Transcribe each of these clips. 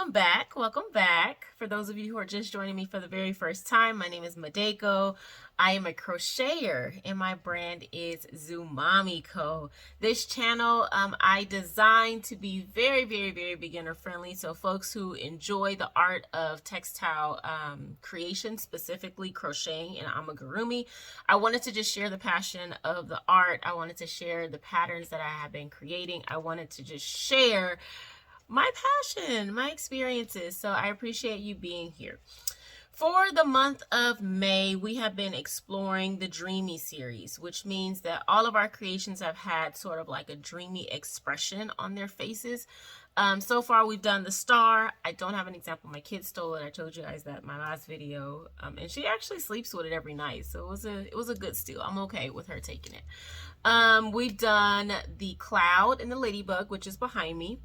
Welcome back. For those of you who are just joining me for the very first time, my name is Madeko. I am a crocheter and my brand is Zumamiko. This channel I designed to be very beginner friendly. So folks who enjoy the art of textile creation, specifically crocheting and amigurumi. I wanted to just share the passion of the art. I wanted to share the patterns that I have been creating. I wanted to just share my passion, my experiences. So I appreciate you being here. For the month of May, we have been exploring the Dreamy Series, which means that all of our creations have had sort of like a dreamy expression on their faces. So far, we've done the star. I don't have an example. My kid stole it. I told you guys that in my last video. And she actually sleeps with it every night. So it was a good steal. I'm okay with her taking it. We've done the cloud and the ladybug, which is behind me.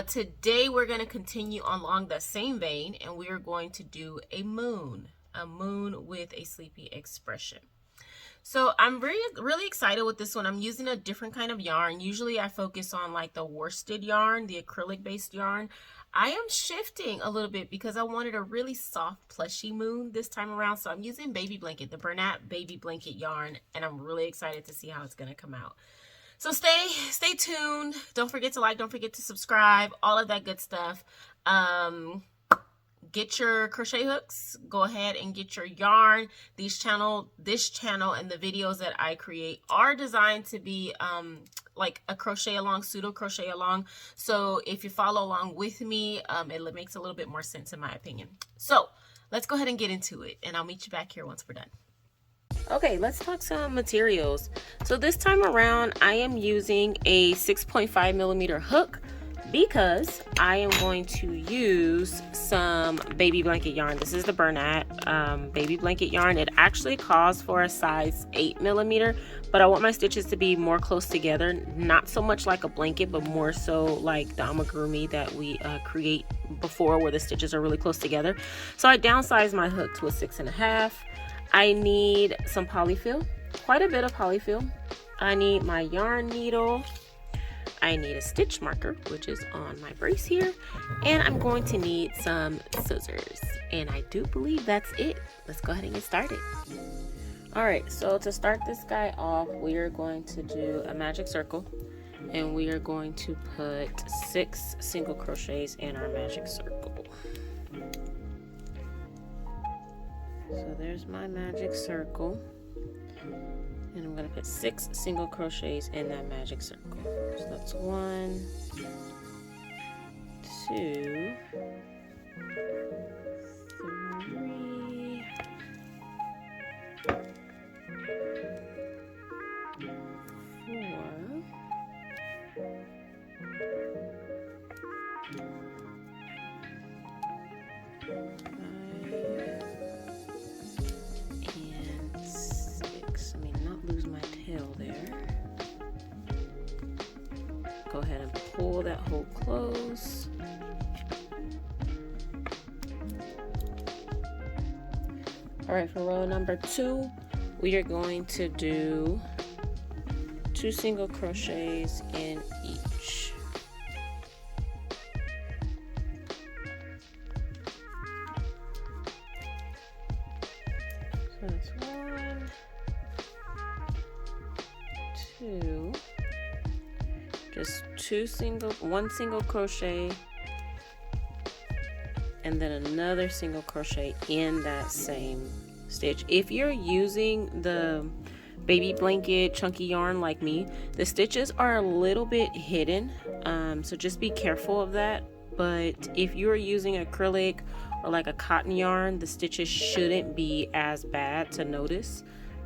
Today we're going to continue along the same vein, and we are going to do a moon with a sleepy expression. So I'm really excited with this one. I'm using a different kind of yarn. Usually I focus on like the worsted yarn, the acrylic based yarn. I am shifting a little bit because I wanted a really soft plushy moon this time around. So I'm using baby blanket, the Bernat baby blanket yarn, and I'm really excited to see how it's going to come out. So stay tuned. Don't forget to like, don't forget to subscribe, all of that good stuff. Get your crochet hooks. Go ahead and get your yarn. This channel and the videos that I create are designed to be like a crochet along, pseudo crochet along. So if you follow along with me, it makes a little bit more sense in my opinion. So let's go ahead and get into it, and I'll meet you back here once we're done. Okay, let's talk some materials. So this time around, I am using a 6.5mm hook because I am going to use some baby blanket yarn. This is the Bernat baby blanket yarn. It actually calls for a size 8mm, but I want my stitches to be more close together, not so much like a blanket, but more so like the amigurumi that we create before, where the stitches are really close together. So I downsized my hook to a 6.5. I need some polyfill, quite a bit of polyfill. I need my yarn needle. I need a stitch marker, which is on my brace here. And I'm going to need some scissors. And I do believe that's it. Let's go ahead and get started. Alright, so to start this guy off, we are going to do a magic circle. And we are going to put 6 single crochets in our magic circle. So there's my magic circle, and I'm going to put 6 single crochets in that magic circle. So that's 1, 2, 3, 4, 5, lose my tail there. Go ahead and pull that hole close. Alright, for row number 2, we are going to do 2 single crochets in each. So that's 1, 2, just one single crochet, and then another single crochet in that same stitch. If you're using the baby blanket chunky yarn like me, the stitches are a little bit hidden, so just be careful of that. But if you're using acrylic or like a cotton yarn, the stitches shouldn't be as bad to notice.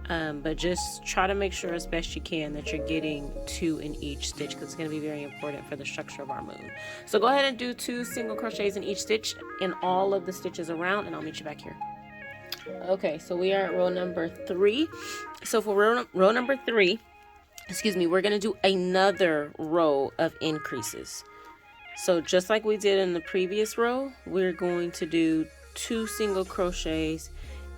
But just try to make sure as best you can that you're getting 2 in each stitch, because it's going to be very important for the structure of our moon. So go ahead and do 2 single crochets in each stitch in all of the stitches around, and I'll meet you back here. Okay, so we are at row number 3. So for row number 3, we're going to do another row of increases. So just like we did in the previous row, we're going to do 2 single crochets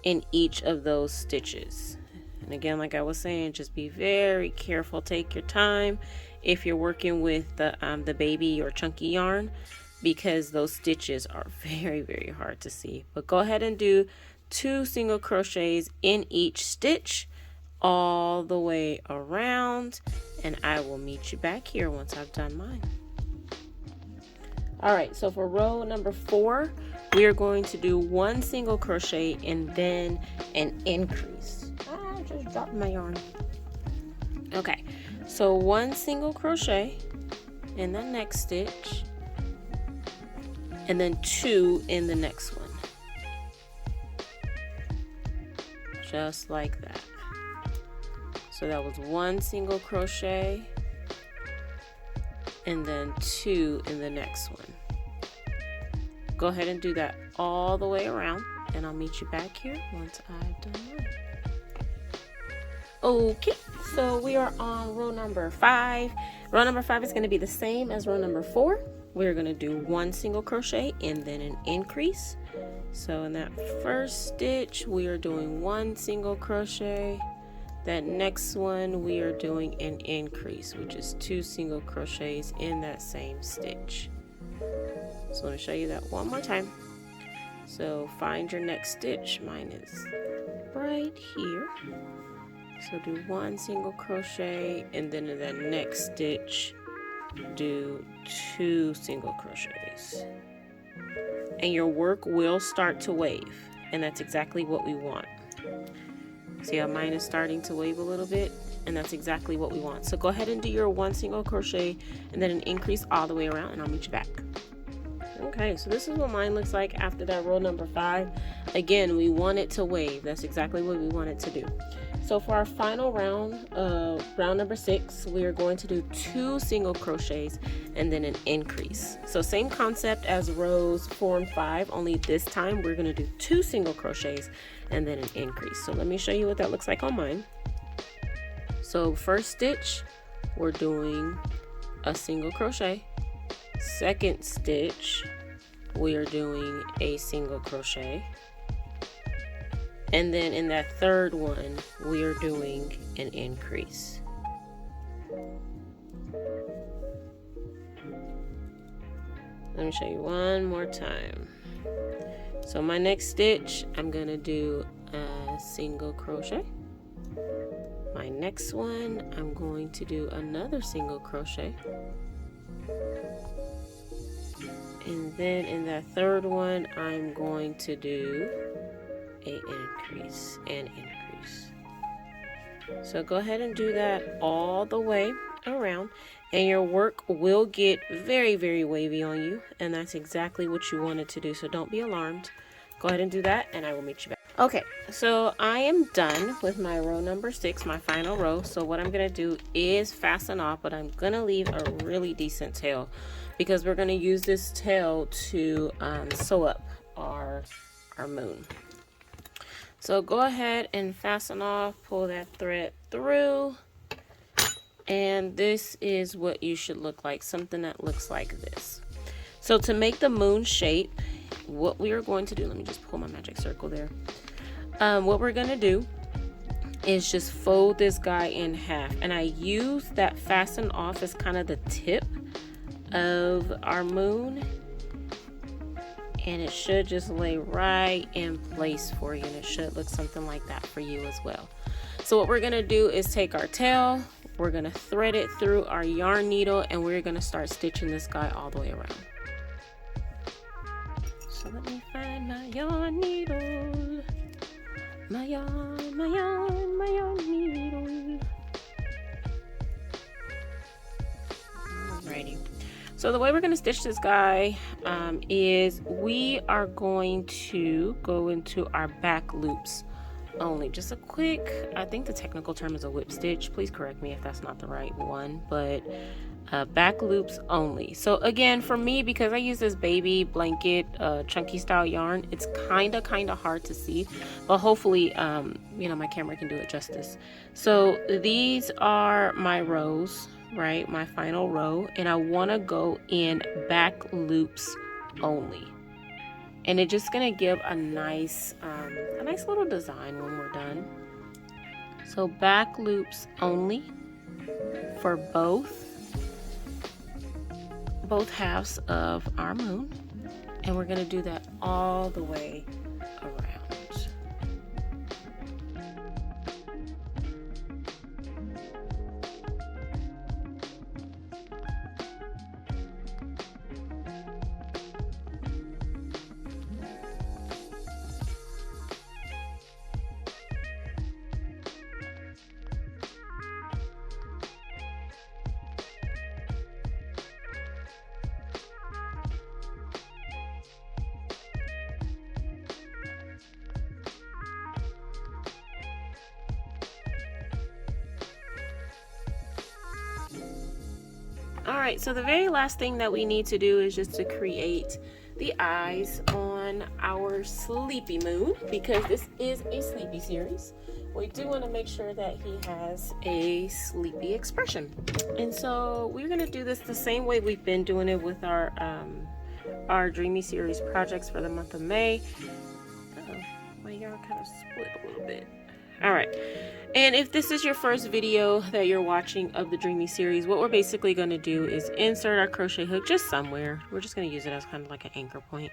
in each of those stitches. And again, like I was saying, just be very careful. Take your time. If you're working with the baby or chunky yarn, because those stitches are very hard to see. But go ahead and do 2 single crochets in each stitch all the way around, and I will meet you back here once I've done mine. All right, so for row number 4, we are going to do 1 single crochet and then an increase. I just dropped my yarn. Okay, so 1 single crochet in the next stitch, and then 2 in the next one, just like that. So that was 1 single crochet and then 2 in the next one. Go ahead and do that all the way around, and I'll meet you back here once I've done mine. Okay, so we are on row number 5. Row number 5 is going to be the same as row number 4. We're going to do 1 single crochet and then an increase. So in that first stitch, we are doing 1 single crochet. That next one, we are doing an increase, which is 2 single crochets in that same stitch. So let me show you that one more time. So find your next stitch. Mine is right here. So do 1 single crochet, and then in that next stitch, do 2 single crochets. And your work will start to wave, and that's exactly what we want. See how mine is starting to wave a little bit? And that's exactly what we want. So go ahead and do your 1 single crochet and then an increase all the way around, and I'll meet you back. Okay, so this is what mine looks like after that row number 5. Again, we want it to wave. That's exactly what we want it to do. So for our final round, round number 6, we are going to do 2 single crochets and then an increase. So same concept as rows 4 and 5, only this time we're going to do 2 single crochets and then an increase. So let me show you what that looks like on mine. So first stitch, we're doing a single crochet. Second stitch, we are doing a single crochet. And then in that third one, we are doing an increase. Let me show you one more time. So my next stitch, I'm gonna do a single crochet. My next one, I'm going to do another single crochet. And then in that third one, I'm going to do an increase and increase. So go ahead and do that all the way around, and your work will get very wavy on you, and that's exactly what you wanted to do. So don't be alarmed. Go ahead and do that, and I will meet you back. Okay, so I am done with my row number 6, my final row. So what I'm gonna do is fasten off, but I'm gonna leave a really decent tail because we're gonna use this tail to sew up our moon. So go ahead and fasten off, pull that thread through, and this is what you should look like, something that looks like this. So to make the moon shape, what we are going to do, let me just pull my magic circle there. What we're gonna do is just fold this guy in half, and I use that fasten off as kind of the tip of our moon, and it should just lay right in place for you, and it should look something like that for you as well. So what we're gonna do is take our tail, we're gonna thread it through our yarn needle, and we're gonna start stitching this guy all the way around. So let me find my yarn needle, my yarn needle. Alrighty. So the way we're going to stitch this guy is we are going to go into our back loops only. Just a quick, I think the technical term is a whip stitch. Please correct me if that's not the right one, but back loops only. So again, for me, because I use this baby blanket chunky style yarn, it's kind of hard to see, but hopefully you know, my camera can do it justice. So these are my rows, right? My final row, and I want to go in back loops only, and it's just gonna give a nice little design when we're done. So back loops only for both both halves of our moon, and we're gonna do that all the way around. Alright, so the very last thing that we need to do is just to create the eyes on our sleepy moon, because this is a sleepy series. We do want to make sure that he has a sleepy expression. And so we're going to do this the same way we've been doing it with our Dreamy Series projects for the month of May. My yarn kind of split a little bit. Alright. And if this is your first video that you're watching of the Dreamy Series, what we're basically going to do is insert our crochet hook just somewhere. We're just going to use it as kind of like an anchor point.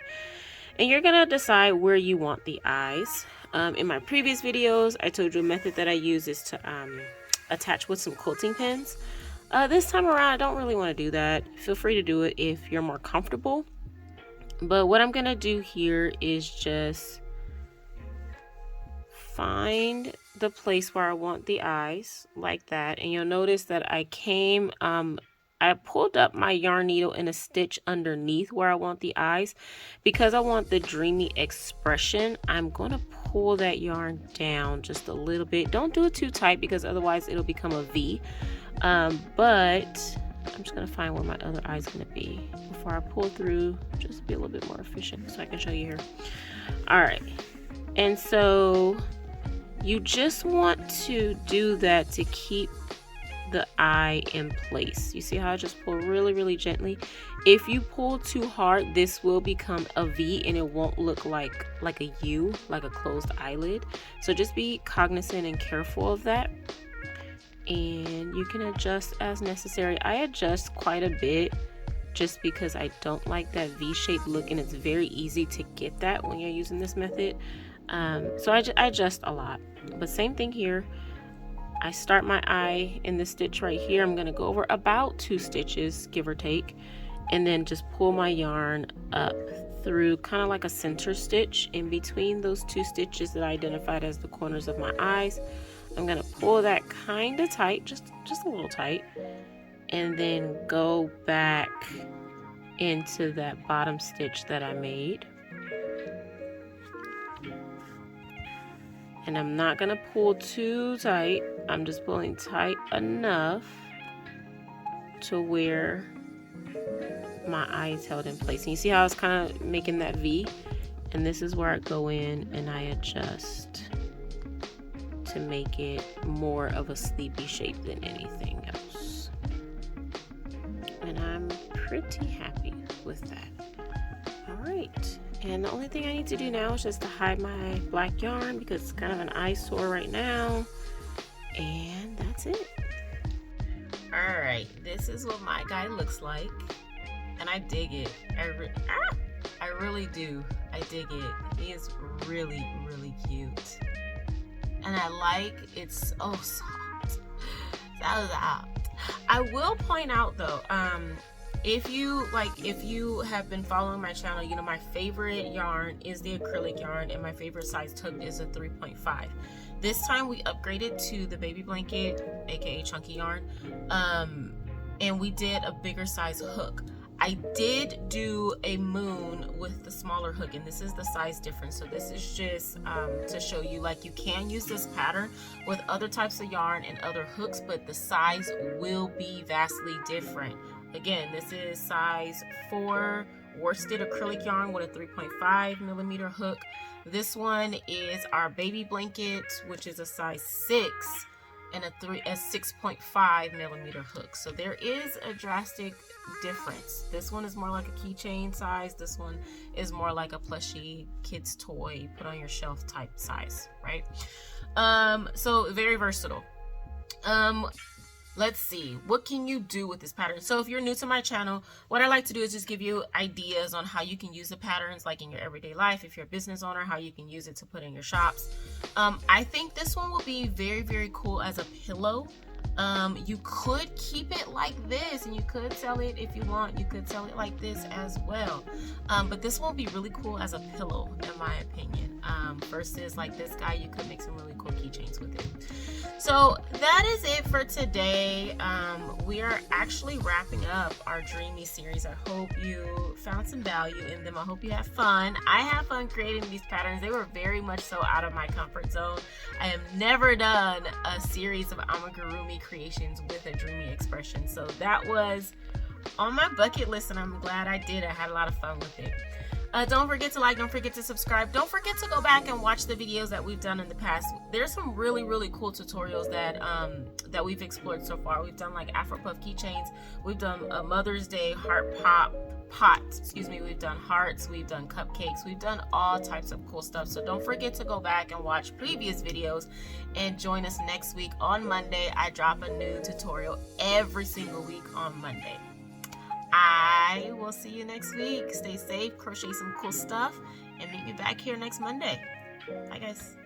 And you're going to decide where you want the eyes. In my previous videos, I told you a method that I use is to attach with some quilting pins. This time around, I don't really want to do that. Feel free to do it if you're more comfortable. But what I'm going to do here is just find the place where I want the eyes like that, and you'll notice that I pulled up my yarn needle in a stitch underneath where I want the eyes. Because I want the dreamy expression, I'm going to pull that yarn down just a little bit. Don't do it too tight because otherwise it'll become a V. But I'm just going to find where my other eye is going to be before I pull through, just to be a little bit more efficient so I can show you here. Alright, and so you just want to do that to keep the eye in place. You see how I just pull really, really gently? If you pull too hard, this will become a V and it won't look like a U, like a closed eyelid. So just be cognizant and careful of that. And you can adjust as necessary. I adjust quite a bit just because I don't like that V-shaped look, and it's very easy to get that when you're using this method. So I adjust a lot. But same thing here. I start my eye in this stitch right here. I'm going to go over about 2 stitches, give or take, and then just pull my yarn up through kind of like a center stitch in between those 2 stitches that I identified as the corners of my eyes. I'm going to pull that kind of tight, just a little tight, and then go back into that bottom stitch that I made. And I'm not going to pull too tight. I'm just pulling tight enough to where my eye is held in place. And you see how I was kind of making that V? And this is where I go in and I adjust to make it more of a sleepy shape than anything else. And I'm pretty happy with that. Alright. And the only thing I need to do now is just to hide my black yarn because it's kind of an eyesore right now. And that's it. Alright, this is what my guy looks like. And I dig it. I really do. I dig it. He is really, really cute. And I like it's so soft. So soft. I will point out though, if you have been following my channel, you know my favorite yarn is the acrylic yarn, and my favorite size hook is a 3.5. This time we upgraded to the baby blanket, aka chunky yarn, and we did a bigger size hook. I did do a moon with the smaller hook, and this is the size difference. So this is just to show you, like, you can use this pattern with other types of yarn and other hooks, but the size will be vastly different. Again, this is size 4 worsted acrylic yarn with a 3.5 millimeter hook. This one is our baby blanket, which is a size 6 and a 6.5 millimeter hook. So there is a drastic difference. This one is more like a keychain size. This one is more like a plushie kid's toy put on your shelf type size, right? So very versatile. let's see, what can you do with this pattern? So if you're new to my channel, what I like to do is just give you ideas on how you can use the patterns like in your everyday life. If you're a business owner, how you can use it to put in your shops. I think this one will be very, very cool as a pillow. You could keep it like this, and you could sell it if you want. You could sell it like this as well. But this one will be really cool as a pillow, in my opinion. Versus like this guy, you could make some really cool keychains with it. So that is it for today. We are actually wrapping up our Dreamy series. I hope you found some value in them. I hope you have fun. I have fun creating these patterns. They were very much so out of my comfort zone. I have never done a series of amigurumi creations with a dreamy expression. So that was on my bucket list, and I'm glad I did. I had a lot of fun with it. Don't forget to like, don't forget to subscribe. Don't forget to go back and watch the videos that we've done in the past. There's some really, really cool tutorials that we've explored so far. We've done like Afro Puff keychains. We've done a Mother's Day heart pot. We've done hearts. We've done cupcakes. We've done all types of cool stuff. So don't forget to go back and watch previous videos and join us next week on Monday. I drop a new tutorial every single week on Monday. I will see you next week. Stay safe, crochet some cool stuff, and meet me back here next Monday. Bye, guys.